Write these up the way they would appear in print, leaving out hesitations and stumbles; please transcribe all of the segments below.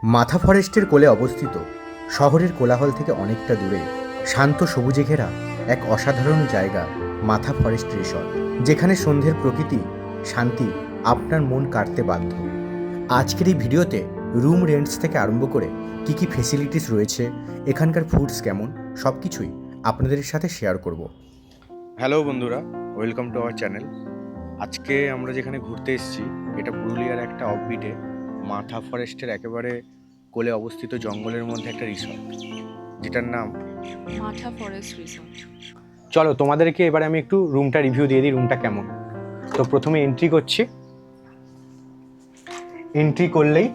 মাথা ফরেস্টের কোলে অবস্থিত, শহরের কোলাহল থেকে অনেকটা দূরে, শান্ত সবুজে ঘেরা এক অসাধারণ জায়গা মাথা ফরেস্ট রিসর্ট, যেখানে সন্ধ্যের প্রকৃতি, শান্তি আপনার মন কাড়তে বাধ্য। আজকের এই ভিডিওতে রুম রেন্টস থেকে আরম্ভ করে কী কী ফেসিলিটিস রয়েছে, এখানকার ফুডস কেমন, সব কিছুই আপনাদের সাথে শেয়ার করব। হ্যালো বন্ধুরা, ওয়েলকাম টু আওয়ার চ্যানেল। আজকে আমরা যেখানে ঘুরতে এসেছি এটা পুরুলিয়ার একটা অফবিটে মাথা ফরেস্টের একেবারে কোলে অবস্থিত জঙ্গলের মধ্যে একটা রিসর্ট, যেটার নাম মাথা ফরেস্ট রিসর্ট। চলো তোমাদেরকে এবারে আমি একটু রুমটা রিভিউ দিয়ে দিই, রুমটা কেমন। তো প্রথমে এন্ট্রি করছি। এন্ট্রি করলেই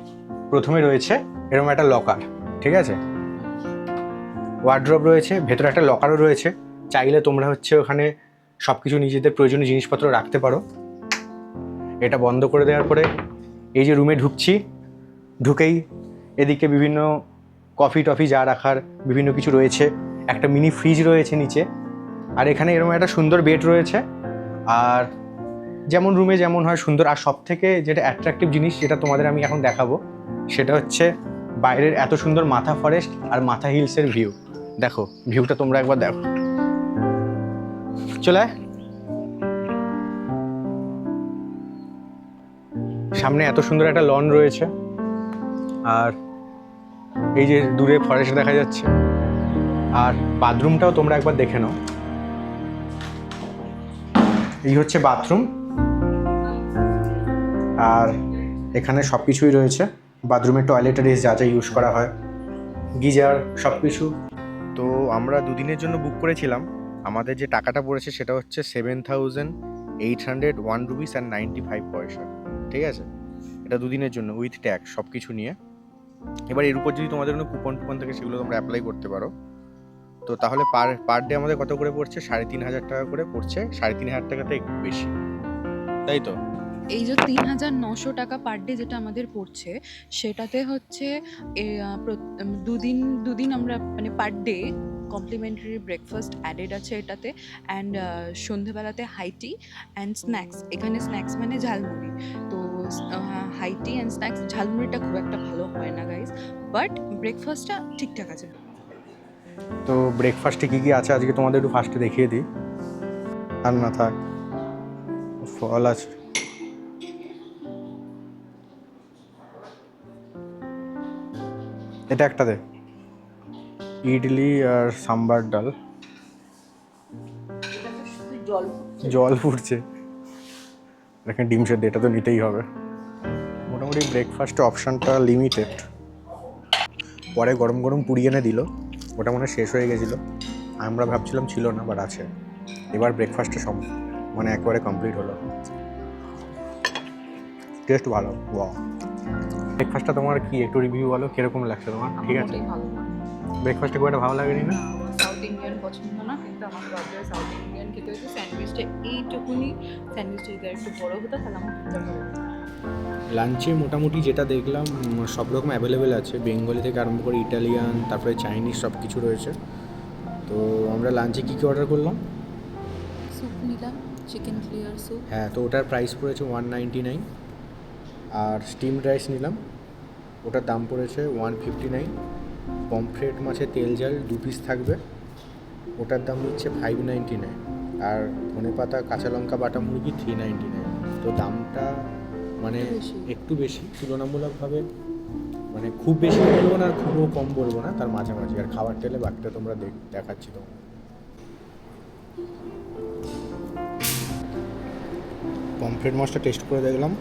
প্রথমে রয়েছে এরকম একটা লকার, ঠিক আছে, ওয়ার্ড্রপ রয়েছে, ভেতরে একটা লকারও রয়েছে। চাইলে তোমরা ওখানে সব কিছু নিজেদের প্রয়োজনীয় জিনিসপত্র রাখতে পারো। এটা বন্ধ করে দেওয়ার পরে এই যে রুমে ঢুকছি, ঢুকেই এদিকে বিভিন্ন কফি টফি যা রাখার বিভিন্ন কিছু রয়েছে, একটা মিনি ফ্রিজ রয়েছে নিচে, আর এখানে এরকম একটা সুন্দর বেড রয়েছে। আর যেমন রুমে যেমন হয় সুন্দর, আর সব থেকে যেটা অ্যাট্রাকটিভ জিনিস যেটা তোমাদের আমি এখন দেখাবো সেটা হচ্ছে বাইরের এত সুন্দর মাথা ফরেস্ট আর মাথা হিলসের ভিউ। দেখো ভিউটা তোমরা একবার দেখো, চলে আয়। সামনে এত সুন্দর একটা লন রয়েছে, আর এই যে দূরে ফরেস্ট দেখা যাচ্ছে। আর বাথরুমটাও তোমরা একবার দেখে নাও। এই হচ্ছে বাথরুম, আর এখানে সব কিছুই রয়েছে। বাথরুমে টয়লেটারিজ যা যা ইউজ করা হয়, গিজার, সব কিছু। তো আমরা দুদিনের জন্য বুক করেছিলাম। আমাদের যে টাকাটা পড়েছে সেটা হচ্ছে 7,801 রুপিস অ্যান্ড 95 পয়সা, ঠিক আছে। এটা দুদিনের জন্য উইথ ট্যাক্স সব কিছু নিয়ে। এবার এর উপর যদি তোমাদের কোনো কুপন থাকে সেগুলো তোমরা অ্যাপ্লাই করতে পারো। তো তাহলে পার ডে আমাদের কত করে পড়ছে? 3,500 টাকা করে পড়ছে। 3,500 টাকাতে একটু বেশি, তাই তো? এই যে 3,900 টাকা পার ডে যেটা আমাদের পড়ছে, সেটাতে হচ্ছে দুদিন আমরা মানে per day complimentary breakfast added আছে এটাতে, অ্যান্ড সন্ধেবেলাতে হাইটি অ্যান্ড স্ন্যাক্স। এখানে স্ন্যাক্স মানে ঝালমুড়ি। তো হাইটি অ্যান্ড স্ন্যাক্স, ঝালমুড়িটা খুব একটা ভালো হয় না গাইজ, বাট ব্রেকফাস্টটা ঠিকঠাক আছে। তো ব্রেকফাস্টে কী কী আছে আজকে তোমাদের একটু ফার্স্টে দেখিয়ে দিই। আর না থাক, ফল আছে, এটা একটা দে, ইডলি আর সাম্বার ডাল। জল ফুটছে, এখানে ডিম সেদ্ধ, এটা তো নিতেই হবে। মোটামুটি ব্রেকফাস্টে অপশানটা লিমিটেড। পরে গরম গরম পুরি এনে দিল, ওটা মনে হয় শেষ হয়ে গেছিলো, আমরা ভাবছিলাম ছিল না, বাট আছে। এবার ব্রেকফাস্টে সব মানে একেবারে কমপ্লিট হলো। টেস্ট ভালো। ওয়াও, ব্রেকফাস্টটা তোমার কি একটু রিভিউ বলো, কিরকম লাগছে তোমার? ঠিক আছে, ব্রেকফাস্টে খুব একটা ভালো লাগেনি না? সাউথ ইন্ডিয়ান পছন্দ না, কিন্তু আমার বাচ্চারা সাউথ ইন্ডিয়ান খেতে হয়েছে। স্যান্ডউইচটা এইটুকুনি, স্যান্ডউইচটা যদি একটু বড় হতো তাহলে আমার খেতে ভালো হতো। লাঞ্চে মোটামুটি যেটা দেখলাম সব রকম অ্যাভেলেবেল আছে, বেঙ্গলি থেকে আরম্ভ করে ইটালিয়ান, তারপরে চাইনিজ সব কিছু রয়েছে। তো আমরা লাঞ্চে কী কী অর্ডার করলাম? স্যুপ নিলাম, চিকেন ক্লিয়ার স্যুপ। হ্যাঁ, তো ওটার প্রাইস পড়েছে 199। আর স্টিমড রাইস নিলাম, ওটার দাম পড়েছে 159। পমফ্রেট মাছের তেল ঝাল 2 পিস থাকবে, ওটার দাম নিচ্ছে 599। আর ধনেপাতা কাঁচা লঙ্কা বাটা মুরগি 399। তো দামটা মানে একটু বেশি তুলনামূলকভাবে, মানে খুব বেশি বলবো না আর খুবও কম বলবো না, তার মাঝামাঝি। আর খাবার টেলে বাকিটা তোমরা দেখাচ্ছি তোমার। পমফ্রেট মাছটা টেস্ট করে দেখলাম,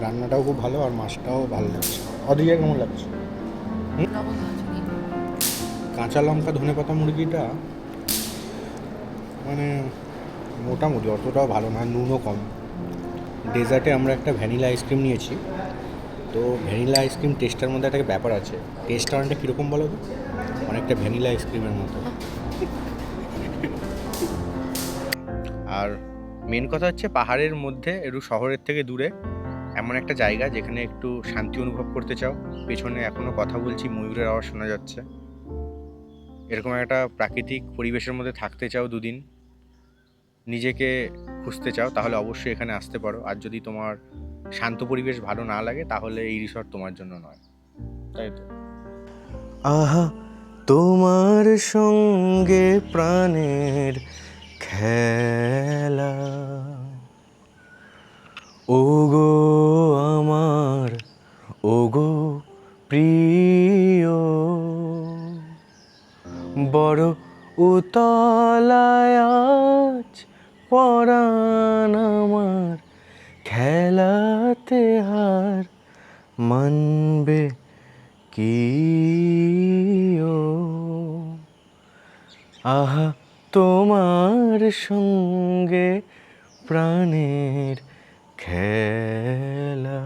রান্নাটাও খুব ভালো আর মাছটাও ভালো লাগছে। ওদিকে কেমন লাগছে? কাঁচা লঙ্কা ধনেপাতা মুরগিটা মানে মোটামুটি অতটাও ভালো না, নুনও কম। ডেজার্টে আমরা একটা ভ্যানিলা আইসক্রিম নিয়েছি। তো ভ্যানিলা আইসক্রিম টেস্টার মধ্যে একটা ব্যাপার আছে, টেস্টটা অনেকটা কীরকম বলো তো, অনেকটা ভ্যানিলা আইসক্রিমের মতো। আর মেন কথা হচ্ছে পাহাড়ের মধ্যে একটু শহরের থেকে দূরে এমন একটা জায়গা যেখানে একটু শান্তি অনুভব করতে চাও। পেছনে এখনও কথা বলছি, ময়ূরের আওয়াজ শোনা যাচ্ছে। এরকম একটা প্রাকৃতিক পরিবেশের মধ্যে থাকতে চাও, দুদিন নিজেকে খুঁজতে চাও, তাহলে অবশ্যই এখানে আসতে পারো। আর যদি তোমার শান্ত পরিবেশ ভালো না লাগে তাহলে এই রিসর্ট তোমার জন্য নয়। তাই তো। আহা তোমার সঙ্গে প্রাণের খেলা, ওগো আমার, ওগো প্রিয়, বড় উতলায় আজ পরাণ আমার, খেলাতে হার মানবে কি ও? আহা তোমার সঙ্গে প্রাণের খেলা।